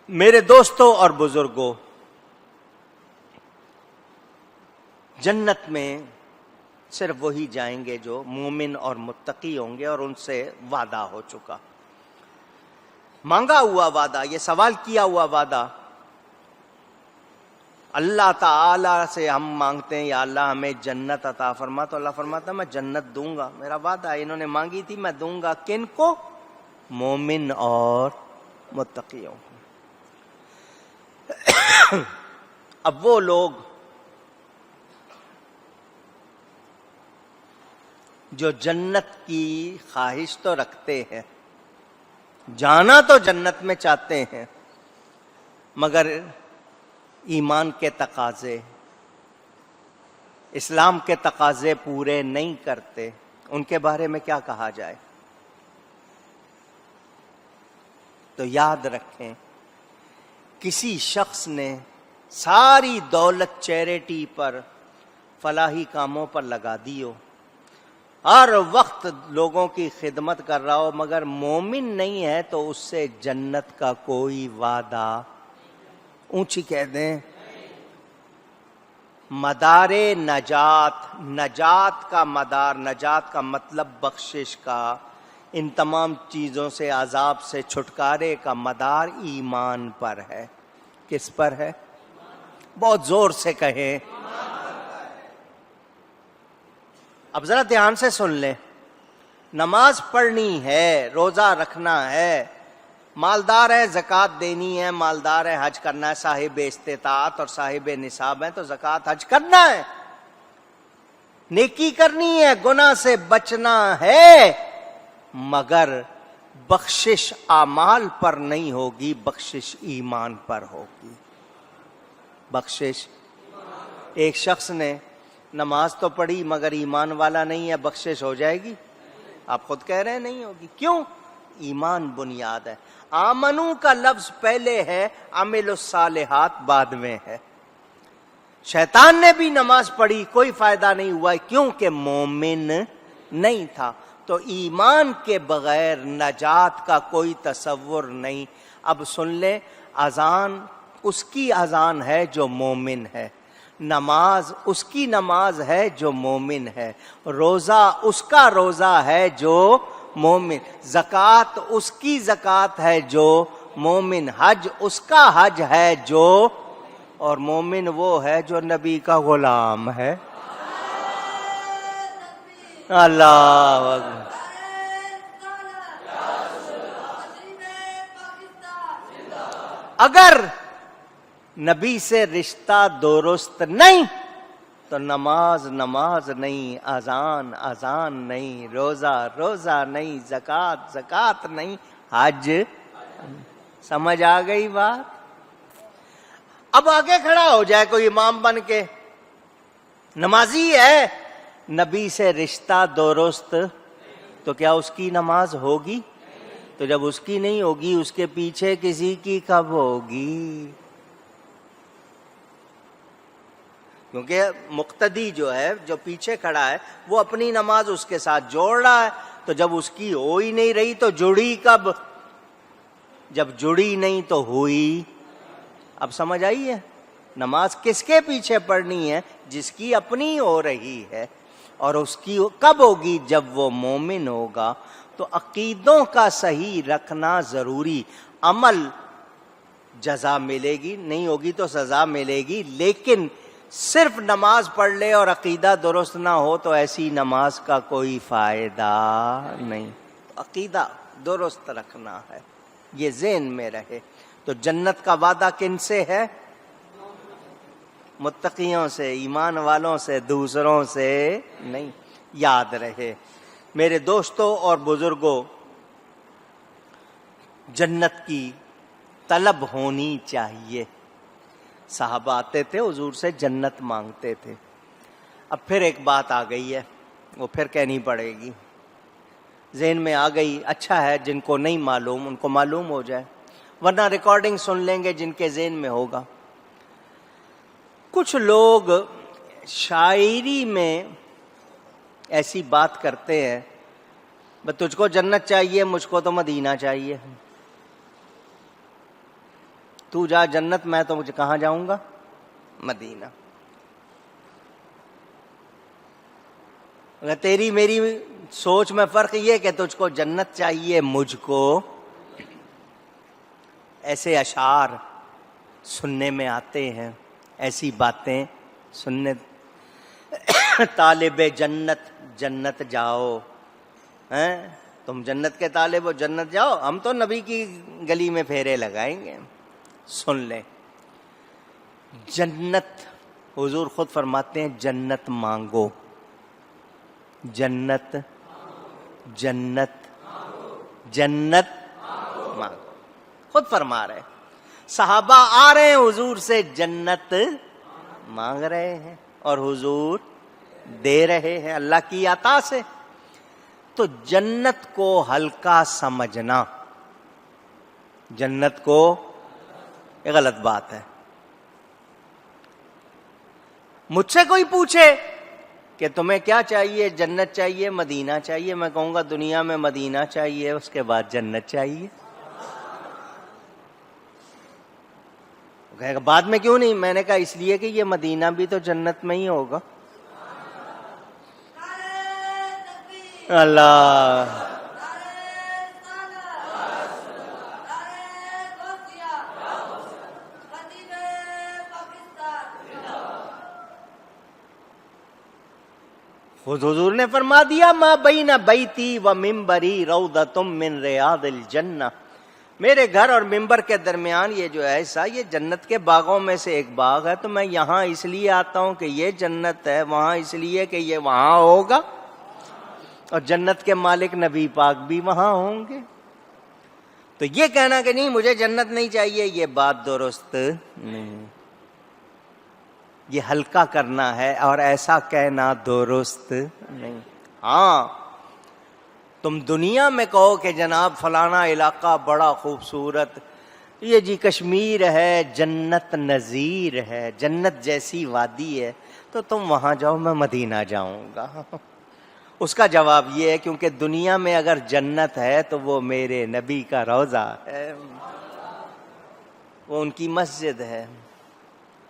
میرے دوستوں اور بزرگوں، جنت میں صرف وہی جائیں گے جو مومن اور متقی ہوں گے، اور ان سے وعدہ ہو چکا، مانگا ہوا وعدہ، یہ سوال کیا ہوا وعدہ۔ اللہ تعالی سے ہم مانگتے ہیں یا اللہ ہمیں جنت عطا فرما، تو اللہ فرماتا ہے میں جنت دوں گا، میرا وعدہ ہے، انہوں نے مانگی تھی میں دوں گا۔ کن کو؟ مومن اور متقیوں کو۔ اب وہ لوگ جو جنت کی خواہش تو رکھتے ہیں، جانا تو جنت میں چاہتے ہیں، مگر ایمان کے تقاضے، اسلام کے تقاضے پورے نہیں کرتے، ان کے بارے میں کیا کہا جائے؟ تو یاد رکھیں، کسی شخص نے ساری دولت چیریٹی پر، فلاحی کاموں پر لگا دی ہو، ہر وقت لوگوں کی خدمت کر رہا ہو، مگر مومن نہیں ہے، تو اس سے جنت کا کوئی وعدہ، اونچی کہہ دیں، مدار نجات، نجات کا مدار، نجات کا مطلب بخشش کا، ان تمام چیزوں سے، عذاب سے چھٹکارے کا مدار ایمان پر ہے۔ کس پر ہے؟ بہت زور سے کہیں۔ اب ذرا دھیان سے سن لیں، نماز پڑھنی ہے، روزہ رکھنا ہے، مالدار ہے زکوٰۃ دینی ہے، مالدار ہے حج کرنا ہے، صاحب استطاعت اور صاحب نصاب ہے تو زکوٰۃ حج کرنا ہے، نیکی کرنی ہے، گناہ سے بچنا ہے، مگر بخشش اعمال پر نہیں ہوگی، بخشش ایمان پر ہوگی۔ بخشش، ایک شخص نے نماز تو پڑھی مگر ایمان والا نہیں ہے، بخشش ہو جائے گی؟ آپ خود کہہ رہے ہیں نہیں ہوگی۔ کیوں؟ ایمان بنیاد ہے۔ آمنو کا لفظ پہلے ہے، عمل الصالحات بعد میں ہے۔ شیطان نے بھی نماز پڑھی، کوئی فائدہ نہیں ہوا، کیونکہ مومن نہیں تھا۔ تو ایمان کے بغیر نجات کا کوئی تصور نہیں۔ اب سن لیں، اذان اس کی اذان ہے جو مومن ہے، نماز اس کی نماز ہے جو مومن ہے، روزہ اس کا روزہ ہے جو مومن، زکوٰۃ اس کی زکوٰۃ ہے جو مومن، حج اس کا حج ہے جو، اور مومن وہ ہے جو نبی کا غلام ہے۔ اللہ اکبر۔ اگر نبی سے رشتہ درست نہیں تو نماز نماز نہیں، اذان اذان نہیں، روزہ روزہ نہیں، زکوٰۃ زکوٰۃ نہیں، حج۔ سمجھ آ گئی بات؟ اب آگے کھڑا ہو جائے کوئی امام بن کے، نمازی ہے، نبی سے رشتہ درست، تو کیا اس کی نماز ہوگی؟ تو جب اس کی نہیں ہوگی، اس کے پیچھے کسی کی کب ہوگی؟ کیونکہ مقتدی جو ہے، جو پیچھے کھڑا ہے، وہ اپنی نماز اس کے ساتھ جوڑ رہا ہے، تو جب اس کی ہو ہی نہیں رہی تو جڑی کب؟ جب جڑی نہیں تو ہوئی۔ اب سمجھ آئی ہے؟ نماز کس کے پیچھے پڑھنی ہے؟ جس کی اپنی ہو رہی ہے، اور اس کی کب ہوگی؟ جب وہ مومن ہوگا۔ تو عقیدوں کا صحیح رکھنا ضروری، عمل جزا ملے گی، نہیں ہوگی تو سزا ملے گی، لیکن صرف نماز پڑھ لے اور عقیدہ درست نہ ہو تو ایسی نماز کا کوئی فائدہ نہیں۔ عقیدہ درست رکھنا ہے، یہ ذہن میں رہے۔ تو جنت کا وعدہ کن سے ہے؟ متقیوں سے، ایمان والوں سے، دوسروں سے نہیں۔ یاد رہے میرے دوستوں اور بزرگوں، جنت کی طلب ہونی چاہیے۔ صحابہ آتے تھے حضور سے جنت مانگتے تھے۔ اب پھر ایک بات آ گئی ہے، وہ پھر کہنی پڑے گی، ذہن میں آ گئی، اچھا ہے جن کو نہیں معلوم ان کو معلوم ہو جائے، ورنہ ریکارڈنگ سن لیں گے جن کے ذہن میں ہوگا۔ کچھ لوگ شاعری میں ایسی بات کرتے ہیں، بس تجھ کو جنت چاہیے، مجھ کو تو مدینہ چاہیے۔ تو جا جنت، میں تو مجھے کہاں جاؤں گا؟ مدینہ. تیری میری سوچ میں فرق یہ کہ تجھ کو جنت چاہیے، مجھ کو ایسے اشعار سننے میں آتے ہیں، ایسی باتیں سننے. طالب جنت جنت جاؤ، ہیں تم جنت کے طالب ہو جنت جاؤ، ہم تو نبی کی گلی میں پھیرے لگائیں گے. سن لیں، جنت حضور خود فرماتے ہیں جنت مانگو، جنت جنت جنت مانگو. خود فرما رہے، صحابہ آ رہے ہیں حضور سے جنت مانگ رہے ہیں اور حضور دے رہے ہیں اللہ کی عطا سے. تو جنت کو ہلکا سمجھنا، جنت کو یہ غلط بات ہے. مجھ سے کوئی پوچھے کہ تمہیں کیا چاہیے، جنت چاہیے مدینہ چاہیے، میں کہوں گا دنیا میں مدینہ چاہیے، اس کے بعد جنت چاہیے. کہے گا بعد میں کیوں نہیں؟ میں نے کہا اس لیے کہ یہ مدینہ بھی تو جنت میں ہی ہوگا. اللہ خود حضور نے فرما دیا ما بین بیتی و منبری روضۃ من ریاض الجنہ، میرے گھر اور منبر کے درمیان یہ جو ہے ایسا، یہ جنت کے باغوں میں سے ایک باغ ہے. تو میں یہاں اس لیے آتا ہوں کہ یہ جنت ہے، وہاں اس لیے کہ یہ وہاں ہوگا، اور جنت کے مالک نبی پاک بھی وہاں ہوں گے. تو یہ کہنا کہ نہیں مجھے جنت نہیں چاہیے، یہ بات درست نہیں، یہ ہلکا کرنا ہے، اور ایسا کہنا درست نہیں. ہاں تم دنیا میں کہو کہ جناب فلانا علاقہ بڑا خوبصورت، یہ جی کشمیر ہے، جنت نظیر ہے، جنت جیسی وادی ہے، تو تم وہاں جاؤ میں مدینہ جاؤں گا. اس کا جواب یہ ہے کیونکہ دنیا میں اگر جنت ہے تو وہ میرے نبی کا روضہ ہے، وہ ان کی مسجد ہے،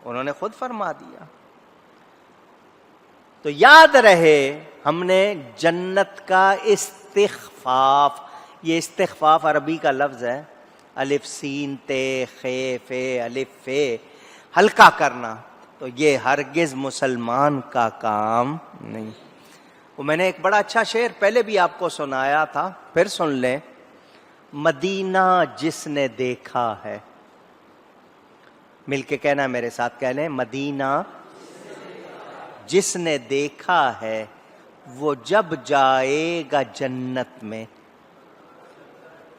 انہوں نے خود فرما دیا. تو یاد رہے ہم نے جنت کا استخفاف، یہ استخفاف عربی کا لفظ ہے، الف سین تے خے فے الف فے، ہلکا کرنا، تو یہ ہرگز مسلمان کا کام نہیں. وہ میں نے ایک بڑا اچھا شعر پہلے بھی آپ کو سنایا تھا، پھر سن لیں. مدینہ جس نے دیکھا ہے، مل کے کہنا میرے ساتھ کہہ لیں، مدینہ جس نے دیکھا ہے وہ جب جائے گا جنت میں.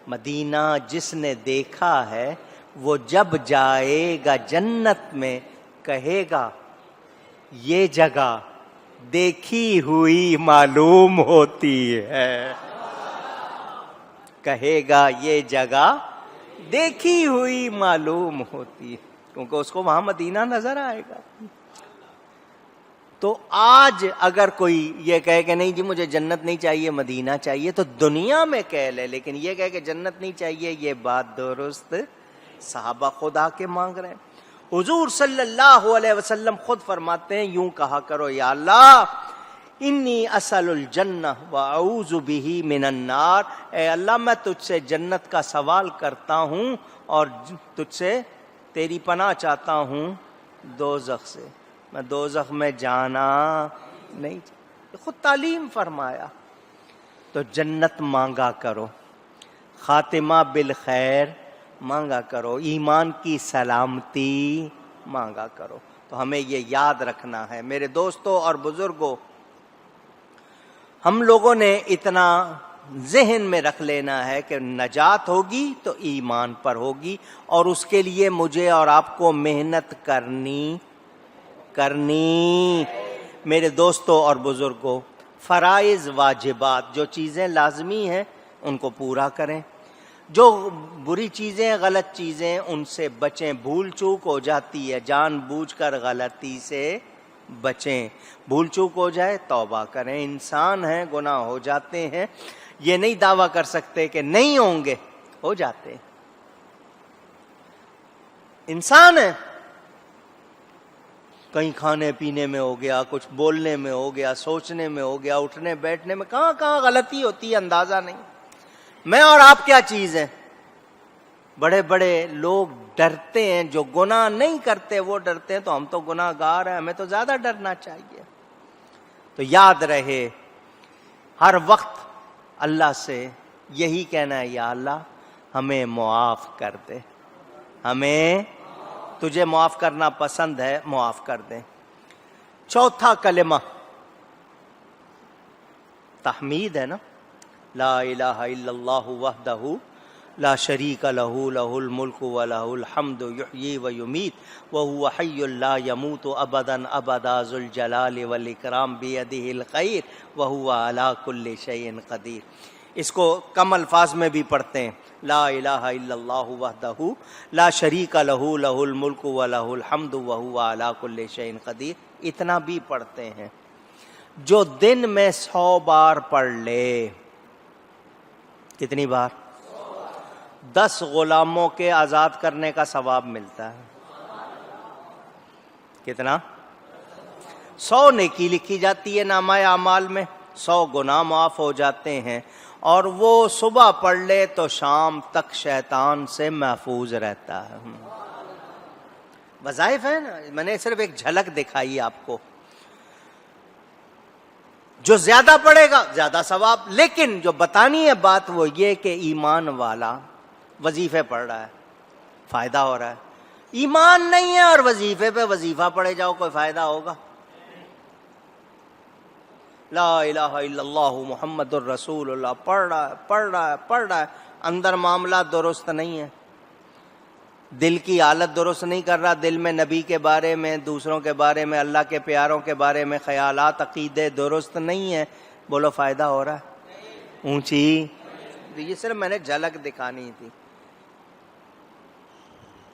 مدینہ جس نے دیکھا ہے وہ جب جائے گا جنت میں، کہے گا یہ جگہ دیکھی ہوئی معلوم ہوتی ہے. کہے گا یہ جگہ دیکھی ہوئی معلوم ہوتی ہے، کیونکہ اس کو وہاں مدینہ نظر آئے گا. تو آج اگر کوئی یہ کہے کہ نہیں جی مجھے جنت نہیں چاہیے مدینہ چاہیے، تو دنیا میں کہہ لے، لیکن یہ کہے کہ جنت نہیں چاہیے، یہ بات درست. صحابہ خدا کے مانگ رہے ہیں. حضور صلی اللہ علیہ وسلم خود فرماتے ہیں یوں کہا کرو، یا اللہ انی اسأل الجنہ واعوذ بہ من النار، اے اللہ میں تجھ سے جنت کا سوال کرتا ہوں اور تجھ سے تیری پناہ چاہتا ہوں دوزخ سے، میں دوزخ میں جانا نہیں. خود تعلیم فرمایا. تو جنت مانگا کرو، خاتمہ بالخیر مانگا کرو، ایمان کی سلامتی مانگا کرو. تو ہمیں یہ یاد رکھنا ہے میرے دوستوں اور بزرگوں، ہم لوگوں نے اتنا ذہن میں رکھ لینا ہے کہ نجات ہوگی تو ایمان پر ہوگی، اور اس کے لیے مجھے اور آپ کو محنت کرنی. میرے دوستوں اور بزرگوں، فرائض واجبات جو چیزیں لازمی ہیں ان کو پورا کریں، جو بری چیزیں غلط چیزیں ان سے بچیں. بھول چوک ہو جاتی ہے، جان بوجھ کر غلطی سے بچیں. بھول چوک ہو جائے توبہ کریں، انسان ہیں گناہ ہو جاتے ہیں، یہ نہیں دعویٰ کر سکتے کہ نہیں ہوں گے، ہو جاتے ہیں. انسان ہے، کہیں کھانے پینے میں ہو گیا، کچھ بولنے میں ہو گیا، سوچنے میں ہو گیا، اٹھنے بیٹھنے میں کہاں کہاں غلطی ہوتی ہے اندازہ نہیں۔ میں اور آپ کیا چیز ہیں؟ بڑے بڑے لوگ ڈرتے ہیں، جو گناہ نہیں کرتے وہ ڈرتے ہیں، تو ہم تو گناہ گار ہیں، ہمیں تو زیادہ ڈرنا چاہیے۔ تو یاد رہے ہر وقت اللہ سے یہی کہنا ہے، یا اللہ ہمیں معاف کر دے، ہمیں تجھے معاف کرنا پسند ہے، معاف کر دے۔ چوتھا کلمہ تحمید ہے نا، لا الہ الا اللہ وحدہ لا شریک لہ لہ الملک ولہ الحمد یحیی ویمیت وہو حی لا یموت ابدا ابدا ذو الجلال والاکرام بیدہ الخیر وہو علی کل شیء قدیر۔ اس کو کم الفاظ میں بھی پڑھتے ہیں، لا الہ الا اللہ وحدہ لا شریک لہ لہ الملک ولہ الحمد وہو علی کل شیء قدیر، اتنا بھی پڑھتے ہیں۔ جو دن میں 100 بار پڑھ لے، کتنی بار؟ 10 غلاموں کے آزاد کرنے کا ثواب ملتا ہے۔ کتنا؟ 100 نیکی لکھی جاتی ہے نامہ اعمال میں، 100 گناہ معاف ہو جاتے ہیں، اور وہ صبح پڑھ لے تو شام تک شیطان سے محفوظ رہتا ہے۔ وظائف ہے نا، میں نے صرف ایک جھلک دکھائی آپ کو۔ جو زیادہ پڑھے گا زیادہ ثواب، لیکن جو بتانی ہے بات وہ یہ کہ ایمان والا وظیفے پڑھ رہا ہے، فائدہ ہو رہا ہے۔ ایمان نہیں ہے اور وظیفے پہ وظیفہ پڑھے جاؤ، کوئی فائدہ ہوگا؟ لا الہ الا اللہ محمد الرسول اللہ پڑھ رہا ہے، اندر معاملہ درست نہیں ہے، دل کی حالت درست نہیں کر رہا، دل میں نبی کے بارے میں، دوسروں کے بارے میں، اللہ کے پیاروں کے بارے میں خیالات، عقیدے درست نہیں ہیں، بولو فائدہ ہو رہا ہے؟ اونچی، یہ صرف میں نے جھلک دکھانی تھی۔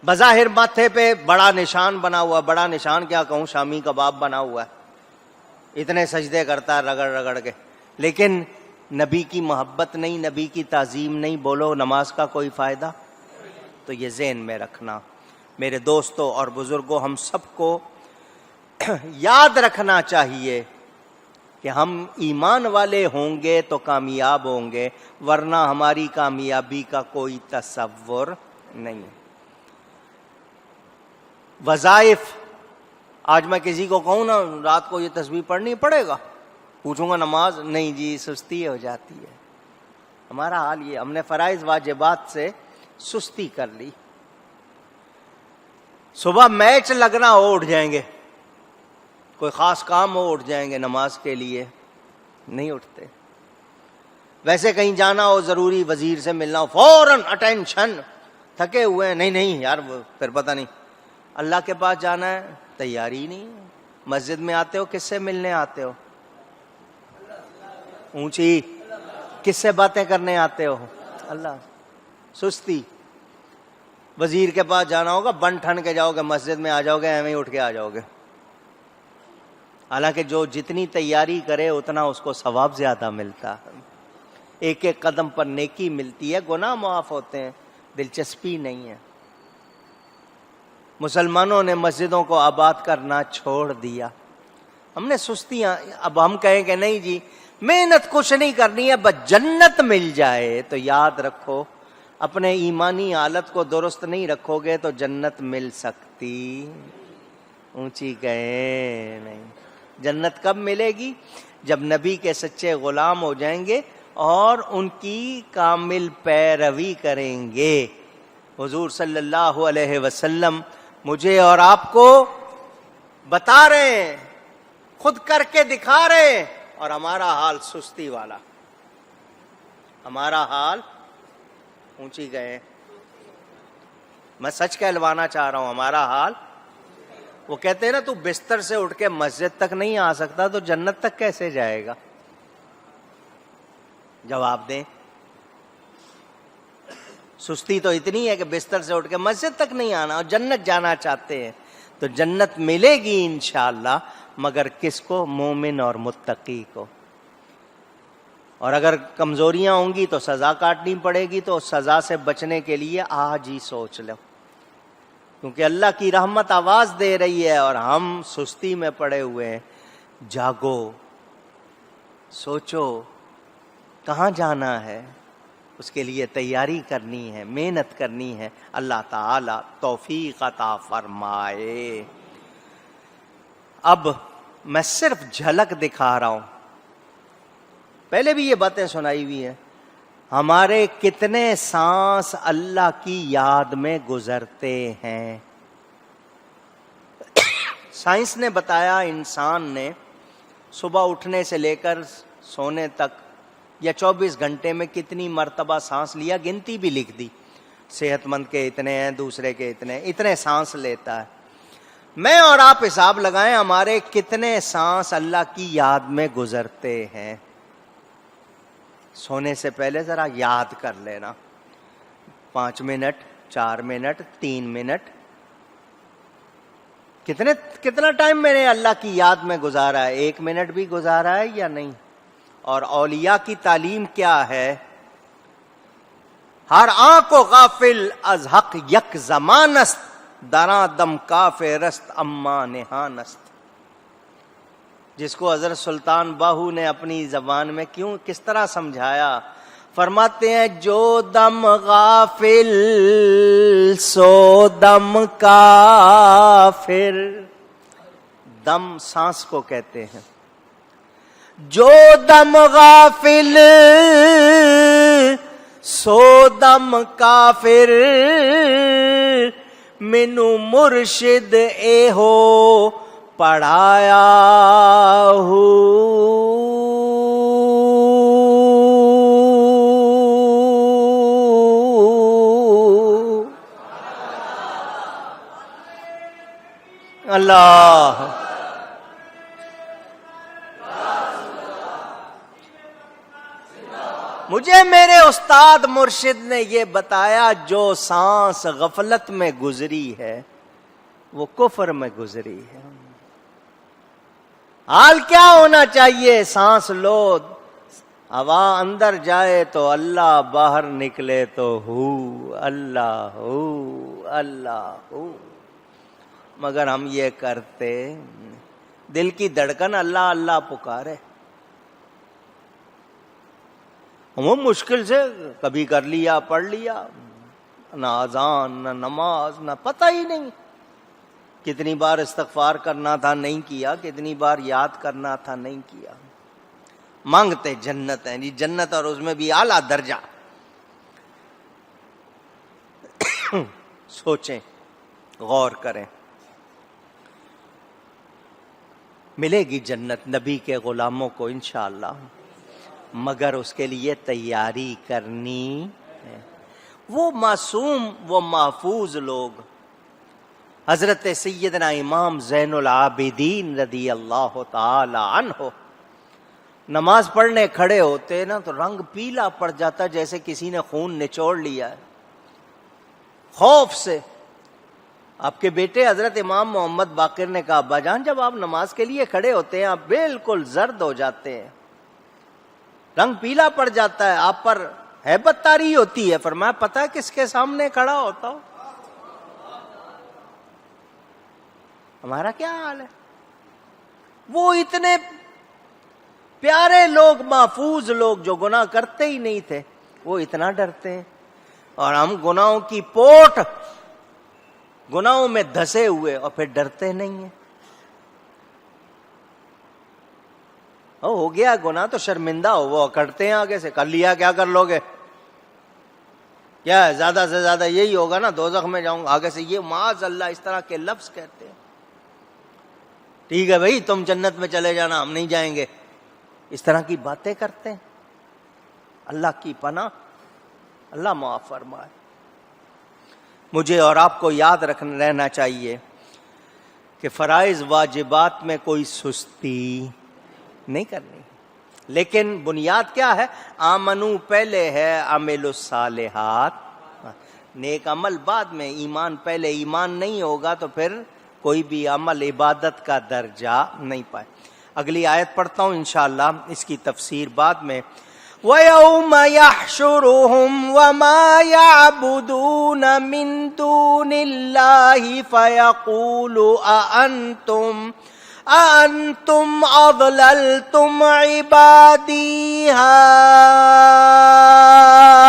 بظاہر ماتھے پہ بڑا نشان بنا ہوا، بڑا نشان کیا کہوں، شامی کباب بنا ہوا ہے، اتنے سجدے کرتا ہے رگڑ رگڑ کے، لیکن نبی کی محبت نہیں، نبی کی تعظیم نہیں، بولو نماز کا کوئی فائدہ؟ تو یہ ذہن میں رکھنا میرے دوستوں اور بزرگوں، ہم سب کو یاد رکھنا چاہیے کہ ہم ایمان والے ہوں گے تو کامیاب ہوں گے، ورنہ ہماری کامیابی کا کوئی تصور نہیں۔ وظائف، آج میں کسی کو کہوں نا رات کو یہ تسبیح پڑھنی پڑے گا، پوچھوں گا نماز، نہیں جی سستی ہو جاتی ہے۔ ہمارا حال یہ، ہم نے فرائض واجبات سے سستی کر لی۔ صبح میچ لگنا ہو اٹھ جائیں گے، کوئی خاص کام ہو اٹھ جائیں گے، نماز کے لیے نہیں اٹھتے۔ ویسے کہیں جانا ہو ضروری، وزیر سے ملنا ہو، فوراً اٹینشن، تھکے ہوئے ہیں، نہیں نہیں یار پھر پتہ نہیں۔ اللہ کے پاس جانا ہے، تیاری نہیں ہے۔ مسجد میں آتے ہو کس سے ملنے آتے ہو؟ اونچی، کس سے باتیں کرنے آتے ہو؟ اللہ۔ سستی، وزیر کے پاس جانا ہوگا بن ٹھن کے جاؤ گے، مسجد میں آ جاؤ گے ایویں ہی اٹھ کے آ جاؤ گے، حالانکہ جو جتنی تیاری کرے اتنا اس کو ثواب زیادہ ملتا ہے، ایک ایک قدم پر نیکی ملتی ہے، گناہ معاف ہوتے ہیں، دلچسپی نہیں ہے۔ مسلمانوں نے مسجدوں کو آباد کرنا چھوڑ دیا، ہم نے سستیاں، اب ہم کہیں کہ نہیں جی محنت کچھ نہیں کرنی ہے، بس جنت مل جائے، تو یاد رکھو اپنے ایمانی حالت کو درست نہیں رکھو گے تو جنت مل سکتی، اونچی گئے نہیں۔ جنت کب ملے گی؟ جب نبی کے سچے غلام ہو جائیں گے اور ان کی کامل پیروی کریں گے۔ حضور صلی اللہ علیہ وسلم مجھے اور آپ کو بتا رہے ہیں، خود کر کے دکھا رہے ہیں، اور ہمارا حال سستی والا، ہمارا حال اونچی گئے، میں سچ کہلوانا چاہ رہا ہوں، ہمارا حال، وہ کہتے ہیں نا تو بستر سے اٹھ کے مسجد تک نہیں آ سکتا تو جنت تک کیسے جائے گا؟ جواب دیں۔ سستی تو اتنی ہے کہ بستر سے اٹھ کے مسجد تک نہیں آنا، اور جنت جانا چاہتے ہیں تو جنت ملے گی انشاءاللہ، مگر کس کو؟ مومن اور متقی کو۔ اور اگر کمزوریاں ہوں گی تو سزا کاٹنی پڑے گی، تو سزا سے بچنے کے لیے آج ہی سوچ لو۔ کیونکہ اللہ کی رحمت آواز دے رہی ہے اور ہم سستی میں پڑے ہوئے ہیں. جاگو، سوچو کہاں جانا ہے، اس کے لیے تیاری کرنی ہے، محنت کرنی ہے. اللہ تعالی توفیق عطا فرمائے. اب میں صرف جھلک دکھا رہا ہوں، پہلے بھی یہ باتیں سنائی ہوئی ہیں. ہمارے کتنے سانس اللہ کی یاد میں گزرتے ہیں. سائنس نے بتایا انسان نے صبح اٹھنے سے لے کر سونے تک یا 24 گھنٹے میں کتنی مرتبہ سانس لیا، گنتی بھی لکھ دی. صحت مند کے اتنے ہیں، دوسرے کے اتنے سانس لیتا ہے. میں اور آپ حساب لگائیں ہمارے کتنے سانس اللہ کی یاد میں گزرتے ہیں. سونے سے پہلے ذرا یاد کر لینا، 5 منٹ، 4 منٹ، 3 منٹ، کتنا ٹائم میں نے اللہ کی یاد میں گزارا ہے. 1 منٹ بھی گزارا ہے یا نہیں؟ اور اولیاء کی تعلیم کیا ہے؟ ہر آنکھ کو غافل از حق یک زمانست، درا دم کافرست اما نہانست. جس کو حضرت سلطان باہو نے اپنی زبان میں کس طرح سمجھایا، فرماتے ہیں جو دم غافل سو دم کافر. دم سانس کو کہتے ہیں. جو دم غافل سو دم کافر، مینو مرشد اے ہو پڑھایا ہو. اللہ مجھے میرے استاد مرشد نے یہ بتایا، جو سانس غفلت میں گزری ہے وہ کفر میں گزری ہے. حال کیا ہونا چاہیے؟ سانس لو، ہوا اندر جائے تو اللہ، باہر نکلے تو ہو اللہ، ہو اللہ، ہو. مگر ہم یہ کرتے، دل کی دھڑکن اللہ اللہ پکارے، وہ مشکل سے کبھی کر لیا، پڑھ لیا، نہ اذان نہ نماز، نہ پتہ ہی نہیں. کتنی بار استغفار کرنا تھا نہیں کیا، کتنی بار یاد کرنا تھا نہیں کیا. مانگتے جنت ہیں جی، جنت اور اس میں بھی اعلیٰ درجہ. سوچیں، غور کریں. ملے گی جنت نبی کے غلاموں کو انشاءاللہ، مگر اس کے لیے تیاری کرنی ہے. وہ معصوم، وہ محفوظ لوگ، حضرت سیدنا امام زین العابدین رضی اللہ تعالی عنہ، نماز پڑھنے کھڑے ہوتے نا تو رنگ پیلا پڑ جاتا، جیسے کسی نے خون نچوڑ لیا ہے خوف سے. آپ کے بیٹے حضرت امام محمد باقر نے کہا، ابا جان جب آپ نماز کے لیے کھڑے ہوتے ہیں آپ بالکل زرد ہو جاتے ہیں، رنگ پیلا پڑ جاتا ہے، آپ پر ہیبت طاری ہوتی ہے. فرمایا پتہ ہے کس کے سامنے کھڑا ہوتا ہوں؟ ہمارا کیا حال ہے؟ وہ اتنے پیارے لوگ، محفوظ لوگ جو گناہ کرتے ہی نہیں تھے، وہ اتنا ڈرتے ہیں. اور ہم گناہوں کی پوٹ، گناہوں میں دھسے ہوئے، اور پھر ڈرتے نہیں ہیں. ہو گیا گناہ تو شرمندہ ہو، وہ اکڑتے ہیں آگے سے، کر لیا کیا کر لو گے، کیا ہے زیادہ سے زیادہ یہی ہوگا نا، دوزخ میں جاؤں گا. آگے سے یہ معاذ اللہ اس طرح کے لفظ کہتے ہیں. ٹھیک ہے بھائی تم جنت میں چلے جانا، ہم نہیں جائیں گے. اس طرح کی باتیں کرتے ہیں. اللہ کی پناہ، اللہ معاف فرمائے. مجھے اور آپ کو یاد رہنا چاہیے کہ فرائض واجبات میں کوئی سستی نہیں کرنی، لیکن بنیاد کیا ہے؟ آمنو پہلے ہے، عمل الصالحات، نیک عمل بعد میں، ایمان پہلے. ایمان نہیں ہوگا تو پھر کوئی بھی عمل عبادت کا درجہ نہیں پائے. اگلی آیت پڑھتا ہوں انشاءاللہ، اس کی تفسیر بعد میں. وَيَوْمَ يَحْشُرُهُمْ وَمَا يَعْبُدُونَ مِن دُونِ اللَّهِ فَيَقُولُ أَأَنْتُمْ أَضْلَلْتُمْ عِبَادِي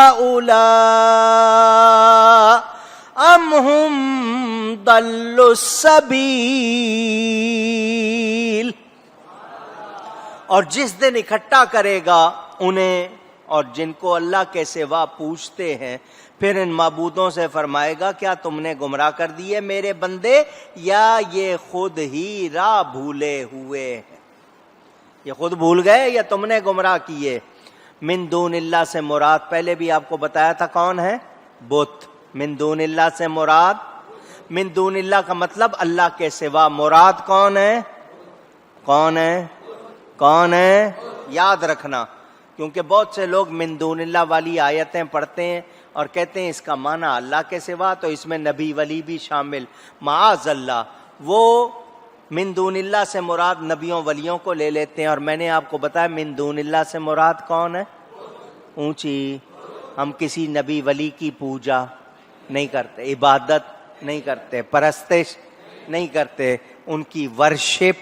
هَؤُلَاءِ أَمْ هُمْ ضَلُّوا السَّبِيلَ۔ اور جس دن اکٹھا کرے گا انہیں اور جن کو اللہ کے سوا پوچھتے ہیں، پھر ان معبودوں سے فرمائے گا کیا تم نے گمراہ کر دیے میرے بندے، یا یہ خود ہی راہ بھولے ہوئے ہیں؟ یہ خود بھول گئے یا تم نے گمراہ کیے؟ من دون اللہ سے مراد پہلے بھی آپ کو بتایا تھا کون ہے؟ بت۔ من دون اللہ سے مراد، من دون اللہ کا مطلب اللہ کے سوا، مراد کون ہے؟ کون ہے؟ کون ہے؟ یاد رکھنا، کیونکہ بہت سے لوگ من دون اللہ والی آیتیں پڑھتے ہیں اور کہتے ہیں اس کا معنی اللہ کے سوا، تو اس میں نبی ولی بھی شامل۔ معاذ اللہ، وہ من دون اللہ سے مراد نبیوں ولیوں کو لے لیتے ہیں، اور میں نے آپ کو بتایا من دون اللہ سے مراد کون ہے؟ اونچی۔ ہم کسی نبی ولی کی پوجا نہیں کرتے، عبادت نہیں کرتے، پرستش نہیں کرتے، ان کی ورشپ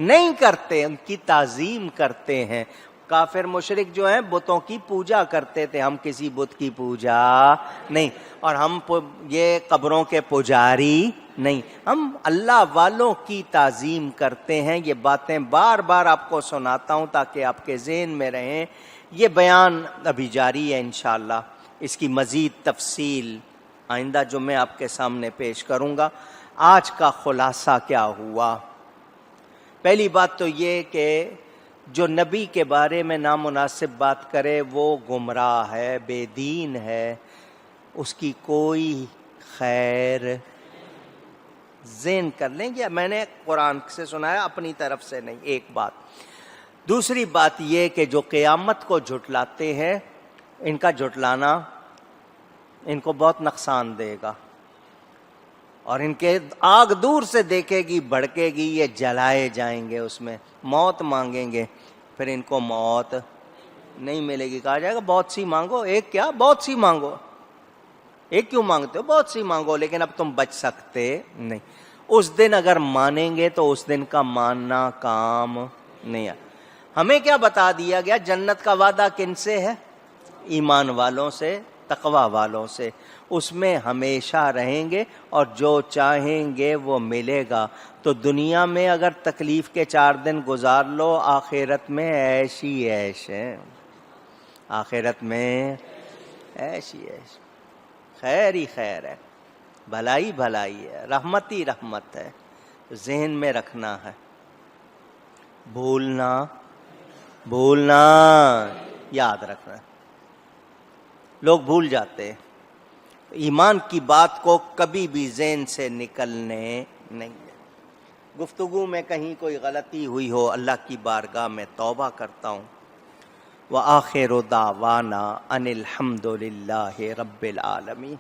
نہیں کرتے، ان کی تعظیم کرتے ہیں۔ کافر مشرک جو ہیں بتوں کی پوجا کرتے تھے، ہم کسی بت کی پوجا نہیں، اور ہم یہ قبروں کے پجاری نہیں، ہم اللہ والوں کی تعظیم کرتے ہیں۔ یہ باتیں بار بار آپ کو سناتا ہوں تاکہ آپ کے ذہن میں رہیں۔ یہ بیان ابھی جاری ہے انشاءاللہ، اس کی مزید تفصیل آئندہ جمعے آپ کے سامنے پیش کروں گا۔ آج کا خلاصہ کیا ہوا؟ پہلی بات تو یہ کہ جو نبی کے بارے میں نامناسب بات کرے وہ گمراہ ہے، بے دین ہے، اس کی کوئی خیر ذہن کر لیں گے۔ میں نے قرآن سے سنایا، اپنی طرف سے نہیں، ایک بات۔ دوسری بات یہ کہ جو قیامت کو جھٹلاتے ہیں، ان کا جھٹلانا ان کو بہت نقصان دے گا، اور ان کے آگ دور سے دیکھے گی، بھڑکے گی، یہ جلائے جائیں گے، اس میں موت مانگیں گے، پھر ان کو موت نہیں ملے گی۔ کہا جائے گا بہت سی مانگو، ایک کیا بہت سی مانگو، ایک کیوں مانگتے ہو، بہت سی مانگو، لیکن اب تم بچ سکتے نہیں۔ اس دن اگر مانیں گے تو اس دن کا ماننا کام نہیں ہے۔ ہمیں کیا بتا دیا گیا؟ جنت کا وعدہ کن سے ہے؟ ایمان والوں سے، تقوی والوں سے، اس میں ہمیشہ رہیں گے اور جو چاہیں گے وہ ملے گا۔ تو دنیا میں اگر تکلیف کے 4 دن گزار لو، آخرت میں ایشی ایش ہے، آخرت میں ایشی ایش، خیر ہی خیر ہے، بھلائی بھلائی ہے، رحمت ہی رحمت ہے۔ ذہن میں رکھنا ہے، بھولنا یاد رکھنا ہے۔ لوگ بھول جاتے ہیں، ایمان کی بات کو کبھی بھی ذہن سے نکلنے نہیں ہے۔ گفتگو میں کہیں کوئی غلطی ہوئی ہو، اللہ کی بارگاہ میں توبہ کرتا ہوں۔ وآخر دعوانا ان الحمد للہ رب العالمین۔